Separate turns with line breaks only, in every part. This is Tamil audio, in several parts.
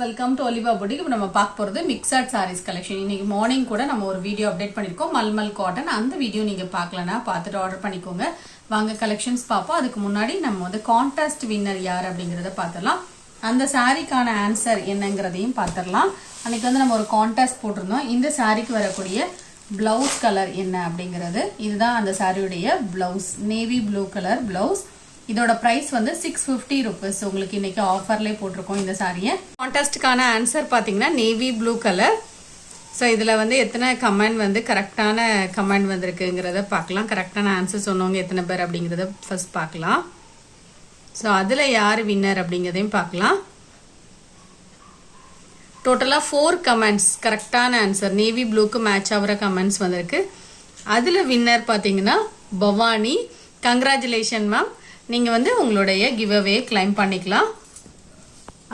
Welcome to Olivia boutique. இப்போ நம்ம பார்க்க போகிறது மிக்சட் சாரீஸ் கலெக்ஷன். இன்னைக்கு மார்னிங் கூட நம்ம ஒரு வீடியோ அப்டேட் பண்ணியிருக்கோம், மல்மல் காட்டன். அந்த வீடியோ நீங்கள் பார்க்கலன்னா பார்த்துட்டு ஆர்டர் பண்ணிக்கோங்க. வாங்க கலெக்ஷன்ஸ் பார்ப்போம். அதுக்கு முன்னாடி நம்ம வந்து கான்டெஸ்ட் வின்னர் யார் அப்படிங்கிறத பார்த்துடலாம். அந்த சாரீக்கான ஆன்சர் என்னங்கிறதையும் பார்த்துடலாம். அன்னைக்கு வந்து நம்ம ஒரு கான்டெஸ்ட் போட்டிருந்தோம். இந்த சாரீக்கு வரக்கூடிய பிளவுஸ் கலர் என்ன அப்படிங்கிறது. இதுதான் அந்த சாரியுடைய blouse, navy blue colour blouse. இதோட பிரைஸ் வந்து 650 rupees. உங்களுக்கு இன்னைக்கு ஆஃபர்லேயே போட்டிருக்கோம் இந்த சாரியை. கான்டெஸ்ட்டுக்கான ஆன்சர் பார்த்தீங்கன்னா நேவி ப்ளூ கலர். ஸோ இதில் வந்து எத்தனை கமெண்ட் வந்து கரெக்டான கமெண்ட் வந்திருக்குங்கிறத பார்க்கலாம். கரெக்டான ஆன்சர் சொன்னவங்க எத்தனை பேர் அப்படிங்கிறத ஃபர்ஸ்ட் பார்க்கலாம். ஸோ அதில் யார் வின்னர் அப்படிங்கிறதையும் பார்க்கலாம். டோட்டலாக 4 கமெண்ட்ஸ் கரெக்டான ஆன்சர் நேவி ப்ளூக்கு மேட்ச் ஆகிற கமெண்ட்ஸ் வந்திருக்கு. அதில் வின்னர் பார்த்தீங்கன்னா பவானி. Congratulation ma'am. நீங்கள் வந்து உங்களுடைய கிவ் அவே கிளைம் பண்ணிக்கலாம்.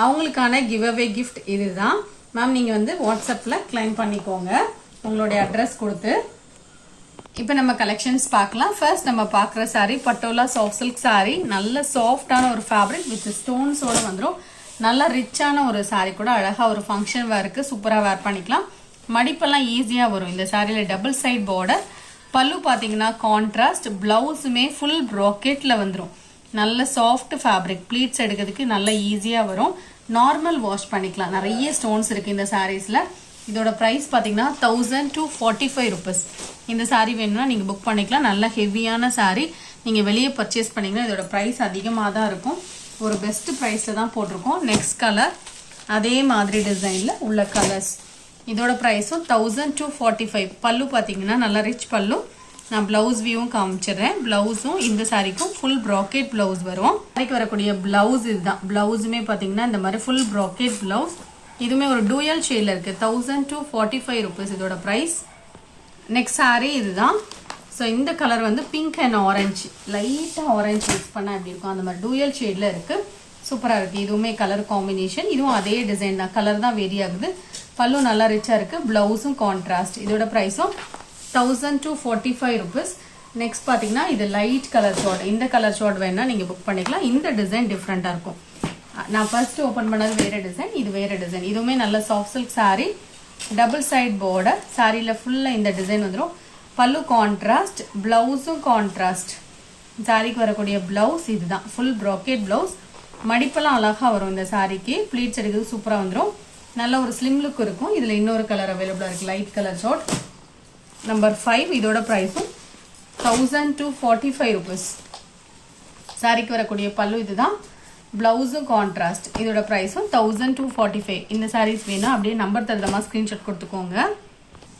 அவங்களுக்கான கிவ் அவே கிஃப்ட் இதுதான் மேம். நீங்கள் வந்து வாட்ஸ்அப்பில் கிளைம் பண்ணிக்கோங்க உங்களுடைய அட்ரஸ் கொடுத்து. இப்போ நம்ம கலெக்ஷன்ஸ் பார்க்கலாம். ஃபர்ஸ்ட் நம்ம பார்க்குற சாரீ பட்டோலா சாஃப்ட் சில்க் சாரீ. நல்ல சாஃப்டான ஒரு ஃபேப்ரிக் வித் ஸ்டோன்ஸோடு வந்துடும். நல்ல ரிச்சான ஒரு சாரீ கூட. அழகாக ஒரு ஃபங்க்ஷன் வேருக்கு சூப்பராக வேர் பண்ணிக்கலாம். மடிப்பெல்லாம் ஈஸியாக வரும். இந்த சாரியில் டபுள் சைட் பார்டர். பல்லு பார்த்தீங்கன்னா கான்ட்ராஸ்ட். பிளவுஸுமே ஃபுல் ப்ராக்கெட்டில் வந்துடும். நல்ல சாஃப்ட் ஃபேப்ரிக். ப்ளீட்ஸ் எடுக்கிறதுக்கு நல்ல ஈஸியாக வரும். நார்மல் வாஷ் பண்ணிக்கலாம். நிறைய ஸ்டோன்ஸ் இருக்குது இந்த சாரீஸில். இதோட ப்ரைஸ் பார்த்தீங்கன்னா 1245 rupees. இந்த சாரீ வேணும்னா நீங்கள் புக் பண்ணிக்கலாம். நல்ல ஹெவியான சாரீ. நீங்கள் வெளியே பர்ச்சேஸ் பண்ணிங்கன்னா இதோட ப்ரைஸ் அதிகமாக தான் இருக்கும். ஒரு பெஸ்ட் ப்ரைஸில் தான் போட்டிருக்கோம். நெக்ஸ்ட் கலர் அதே மாதிரி டிசைனில் உள்ள கலர்ஸ். இதோட ப்ரைஸும் 1245. பல்லு பார்த்தீங்கன்னா நல்லா ரிச் பல்லு. நான் பிளவுஸ் வியூவும் காமிச்சிடுறேன். பிளவுஸும் இந்த சாரிக்கும் ஃபுல் ப்ராக்கெட் பிளவுஸ் வரும். சாரிக்கு வரக்கூடிய பிளவுஸ் இதுதான். பிளவுஸுமே பார்த்தீங்கன்னா இந்த மாதிரி ஃபுல் ப்ராக்கெட் பிளவுஸ். இதுவுமே ஒரு டூயல் ஷேடில் இருக்குது. 1245 rupees இதோட ப்ரைஸ். நெக்ஸ்ட் சாரி இதுதான். ஸோ இந்த கலர் வந்து பிங்க் அண்ட் ஆரஞ்சு. லைட்டாக ஆரஞ்சு மிக்ஸ் பண்ணால் எப்படி இருக்கும் அந்த மாதிரி டூயல் ஷேடில் இருக்குது. சூப்பராக இருக்குது. இதுவுமே கலர் காம்பினேஷன். இதுவும் அதே டிசைன் தான். கலர் தான் வேரி ஆகுது. பல்லு நல்லா ரிச்சாக இருக்குது. ப்ளவுஸும் கான்ட்ராஸ்ட். இதோட ப்ரைஸும் 1245 rupees. நெக்ஸ்ட் பார்த்தீங்கன்னா இது லைட் கலர் ஷார்ட். இந்த கலர் ஷார்ட் வேணால் நீங்கள் புக் பண்ணிக்கலாம். இந்த டிசைன் டிஃப்ரெண்ட்டாக இருக்கும். நான் ஃபர்ஸ்ட் ஓப்பன் பண்ணது வேறு டிசைன், இது வேறு டிசைன். இதுவுமே நல்ல soft silk sari. Double side border. சாரியில் ஃபுல்லாக இந்த டிசைன் வந்துடும். பல்லு கான்ட்ராஸ்ட். ப்ளவுஸும் கான்ட்ராஸ்ட். சாரிக்கு வரக்கூடிய ப்ளவுஸ் இதுதான். Full bracket blouse. மடிப்பெல்லாம் அழகாக வரும் இந்த சாரிக்கு. ப்ளீட்ஸ் எடுக்கிறது சூப்பராக வந்துடும். நல்ல ஒரு ஸ்லிம் லுக் இருக்கும். இதில் இன்னொரு கலர் அவைலபிளாக இருக்குது, லைட் கலர் ஷார்ட். நம்பர் 5. இதோட ப்ரைஸும் 1245 rupees. சாரிக்கு வரக்கூடிய பல்லு இதுதான். ப்ளவுஸும் கான்ட்ராஸ்ட். இதோட ப்ரைஸும் 1245. இந்த சாரீஸ் வேணும் அப்படியே நம்பர் தருதமாக ஸ்க்ரீன்ஷாட் கொடுத்துக்கோங்க.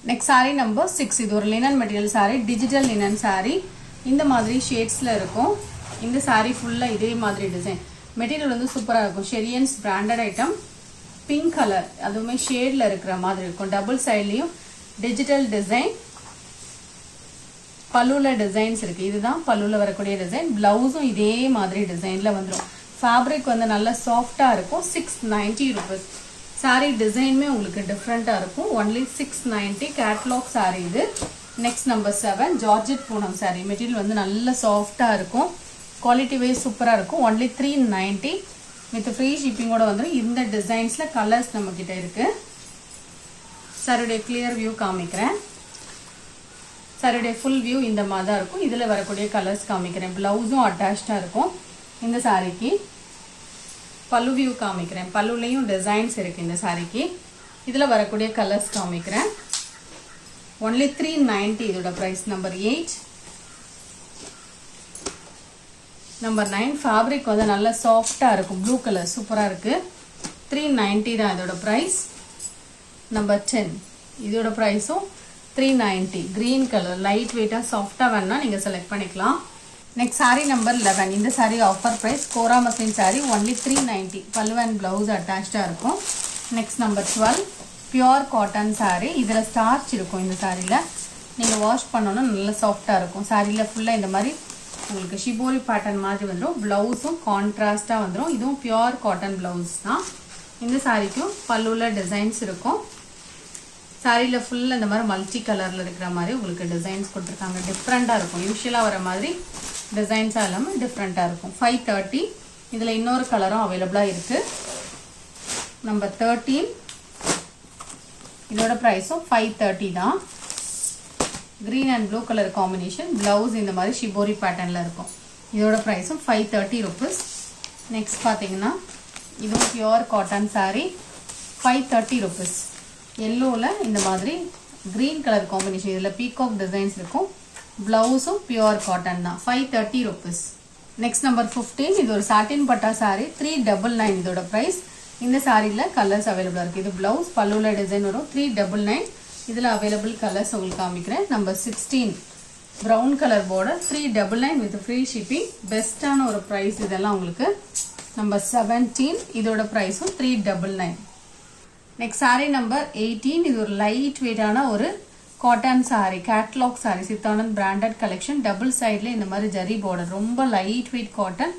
Next sari number 6. இது ஒரு linen material sari. Digital linen sari. இந்த மாதிரி ஷேட்ஸில் இருக்கும். இந்த சாரீ ஃபுல்லாக இதே மாதிரி டிசைன். மெட்டீரியல் வந்து சூப்பராக இருக்கும். ஷெரியன்ஸ் பிராண்டட் ஐட்டம். Pink colour. அதுவுமே ஷேடில் இருக்கிற மாதிரி இருக்கும். டபுள் சைட்லேயும் டிஜிட்டல் டிசைன். பல்லுல டிசைன்ஸ் இருக்குது. இதுதான் பல்லுல வரக்கூடிய டிசைன். ப்ளவுஸும் இதே மாதிரி டிசைனில் வந்துடும். ஃபேப்ரிக் வந்து நல்லா சாஃப்டாக இருக்கும். 690 rupees. சாரீ டிசைனுமே உங்களுக்கு டிஃப்ரெண்ட்டாக இருக்கும். ஒன்லி 690. கேட்லாக் சாரீ இது. Next number 7. Georgette Poonam sari. Material வந்து நல்ல சாஃப்டாக இருக்கும். குவாலிட்டி வைஸ் சூப்பராக இருக்கும். ஒன்லி 390 வித் ஃப்ரீ ஷிப்பிங்கோட வந்துடும். இந்த டிசைன்ஸில் கலர்ஸ் நம்மக்கிட்ட இருக்குது. சாரியுடைய கிளியர் வியூ காமிக்கிறேன். சாரியுடைய ஃபுல் வியூ இந்த மாதிரி தான் இருக்கும். இதில் வரக்கூடிய கலர்ஸ் காமிக்கிறேன். ப்ளவுஸும் அட்டாச்சாக இருக்கும் இந்த சாரிக்கு. பல்லு வியூ காமிக்கிறேன். பல்லுலேயும் டிசைன்ஸ் இருக்குது இந்த சாரிக்கு. இதில் வரக்கூடிய கலர்ஸ் காமிக்கிறேன். ஒன்லி 390 இதோட ப்ரைஸ். நம்பர் 8. நம்பர் 9. ஃபேப்ரிக் வந்து நல்லா சாஃப்டாக இருக்கும். ப்ளூ கலர் சூப்பராக இருக்குது. 390 தான் இதோட ப்ரைஸ். நம்பர் 10. இதோட ப்ரைஸும் 390. Green colour. லைட் வெயிட்டாக சாஃப்டாக வேணால் நீங்கள் செலக்ட் பண்ணிக்கலாம். Next sari number 11. இந்த சாரீ ஆஃபர் ப்ரைஸ். கோரா மஸ்லின் சாரீ. ஒன்லி 390. பல்லு அண்ட் ப்ளவுஸ் அட்டாச்சாக இருக்கும். Next number 12. Pure cotton sari. இதில் ஸ்டார்ச் இருக்கும். இந்த சாரியில் நீங்கள் வாஷ் பண்ணோன்னா நல்லா சாஃப்டாக இருக்கும். சாரியில் ஃபுல்லாக இந்த மாதிரி உங்களுக்கு ஷிபோரி பேட்டர்ன் மாதிரி வந்துடும். ப்ளவுஸும் கான்ட்ராஸ்டாக வந்துடும். இதுவும் பியோர் காட்டன் ப்ளவுஸ் தான். இந்த சாரிக்கும் பல்லுவில் டிசைன்ஸ் இருக்கும். சாரியில் ஃபுல்லாக இந்த மாதிரி மல்டி கலரில் இருக்கிற மாதிரி உங்களுக்கு டிசைன்ஸ் கொடுத்துருக்காங்க. டிஃப்ரெண்ட்டாக இருக்கும். யூஸ்வலாக வர மாதிரி டிசைன்ஸாக இல்லாமல் டிஃப்ரெண்ட்டாக இருக்கும். 530. இதில் இன்னொரு கலரும் அவைலபிளாக இருக்குது. நம்பர் 13 இதோட ப்ரைஸும் 530 தான். green and blue color combination. Blouse இந்த மாதிரி shibori patternல இருக்கும். இதோட ப்ரைஸும் 530 rupees. நெக்ஸ்ட் பார்த்தீங்கன்னா இதுவும் பியூர் காட்டன் saree 530 rupees. எல்லோவில் இந்த மாதிரி green கலர் காம்பினேஷன், இதில் பீகாக் டிசைன்ஸ் இருக்கும். ப்ளவுஸும் பியூர் காட்டன் தான் 530 rupees. நெக்ஸ்ட் நம்பர் 15 இது ஒரு சாட்டின் பட்டா saree 399 இதோட ப்ரைஸ். இந்த சாரியில் கலர்ஸ் அவைலபிளாக இருக்குது. இது ப்ளவுஸ் பல்லுவில் டிசைன் வரும் 399. இதில் அவைலபிள் கலர்ஸ் உங்களுக்கு காமிக்கிறேன். Number 16 brown colour border 399 with free shipping. பெஸ்ட்டான ஒரு ப்ரைஸ் இதெல்லாம் உங்களுக்கு. நம்பர் 17 இதோட ப்ரைஸும் 399. நெக்ஸ்ட் சாரீ நம்பர் 18 இது ஒரு லைட் வெயிட்டான ஒரு cotton sari, catalogue sari, Siddhanand branded collection. Double சைடில் இந்த மாதிரி ஜரி பார்டர், ரொம்ப light weight cotton.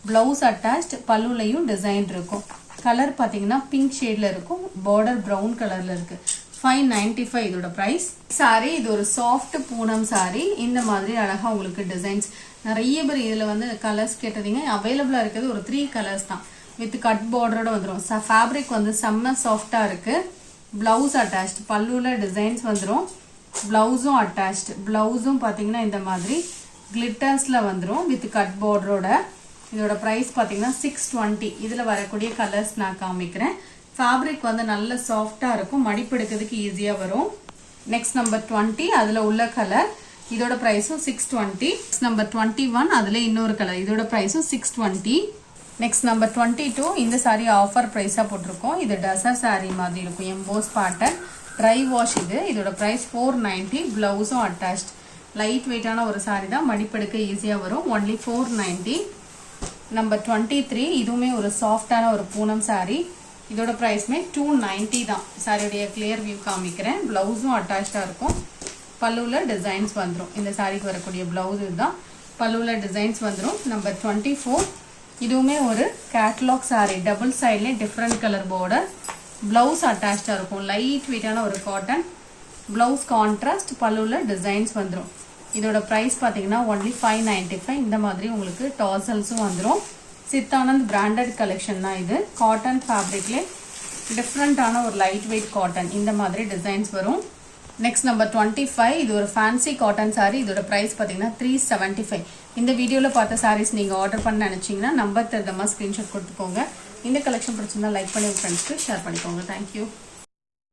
Blouse attached, பல்லுலையும் டிசைன் இருக்கும். கலர் பார்த்தீங்கன்னா பிங்க் ஷேடில் இருக்கும். பார்டர் ப்ரௌன் கலரில் இருக்குது. 595 இதோட ப்ரைஸ். சாரி இது ஒரு சாஃப்ட் பூனம் சாரி. இந்த மாதிரி அழகாக உங்களுக்கு டிசைன்ஸ் நிறைய பேர் இதில் வந்து கலர்ஸ் கேட்டதீங்க. அவைலபிளாக இருக்கிறது ஒரு 3 கலர்ஸ் தான். வித் கட் பார்டரோட வந்துடும். ஃபேப்ரிக் வந்து செம்ம சாஃப்டாக இருக்குது. ப்ளவுஸ் அட்டாச்ட், பல்லுவில் டிசைன்ஸ் வந்துடும். ப்ளவுஸும் அட்டாச்ட். ப்ளவுஸும் பார்த்தீங்கன்னா இந்த மாதிரி கிளிட்டர்ஸில் வந்துடும் வித் கட் பார்டரோட. இதோட ப்ரைஸ் பார்த்தீங்கன்னா 620. இதில் வரக்கூடிய கலர்ஸ் நான் காமிக்கிறேன். ஃபேப்ரிக் வந்து நல்ல சாஃப்டாக இருக்கும். மடிப்பு எடுக்கிறதுக்கு ஈஸியாக வரும். நெக்ஸ்ட் நம்பர் 20 அதில் உள்ள கலர். இதோட ப்ரைஸும் 620. நம்பர் 21 அதில் இன்னொரு கலர். இதோட ப்ரைஸும் 620. நெக்ஸ்ட் நம்பர் 22 இந்த சாரீ ஆஃபர் ப்ரைஸாக போட்டிருக்கோம். இது டசர் சாரீ மாதிரி இருக்கும். EMBOSS pattern dry wash. இதோட ப்ரைஸ் 490. ப்ளவுஸும் அட்டாச்ட். லைட் வெயிட்டான ஒரு சாரீ தான். மடிப்பெடுக்க ஈஸியாக வரும். ஒன்லி 490. நம்பர் 23 இதுவுமே ஒரு சாஃப்டான ஒரு பூனம் சாரீ. இதோட ப்ரைஸ்மே 290 தான். சாரியோடைய கிளியர் வியூ காமிக்கிறேன். ப்ளவுஸும் அட்டாச்சாக இருக்கும். பல்லுவில் டிசைன்ஸ் வந்துடும். இந்த சாரிக்கு வரக்கூடிய ப்ளவுஸ் இதுதான். பல்லுவில் டிசைன்ஸ் வந்துடும். நம்பர் 24 இதுவுமே ஒரு கேட்லாக் சாரீ. டபுள் சைட்லேயே டிஃப்ரெண்ட் கலர் பார்டர். ப்ளவுஸ் அட்டாச்சாக இருக்கும். லைட் வெயிட்டான ஒரு காட்டன். ப்ளவுஸ் கான்ட்ராஸ்ட், பல்லுவில் டிசைன்ஸ் வந்துடும். இதோட ப்ரைஸ் பார்த்தீங்கன்னா ஒன்லி 595. இந்த மாதிரி உங்களுக்கு டாசல்ஸும் வந்துடும். சித்தானந்த் பிராண்டட் கலெக்ஷன் தான் இது. காட்டன் ஃபேப்ரிக்லே டிஃப்ரெண்ட்டான ஒரு லைட் வெயிட் காட்டன். இந்த மாதிரி டிசைன்ஸ் வரும். நெக்ஸ்ட் நம்பர் 25 இது ஒரு ஃபேன்சி காட்டன் சாரீ. இதோட ப்ரைஸ் பார்த்தீங்கன்னா 375. இந்த வீடியோவில் பார்த்த சாரீஸ் நீங்கள் ஆர்டர் பண்ண நினச்சிங்கன்னா நம்பர் தருதமாக ஸ்க்ரீன்ஷாட் கொடுத்துக்கோங்க. இந்த கலெக்ஷன் பிடிச்சிருந்தா லைக் பண்ணி உங்கள் ஃப்ரெண்ட்ஸ்க்கு ஷேர் பண்ணிக்கோங்க. தேங்க்யூ.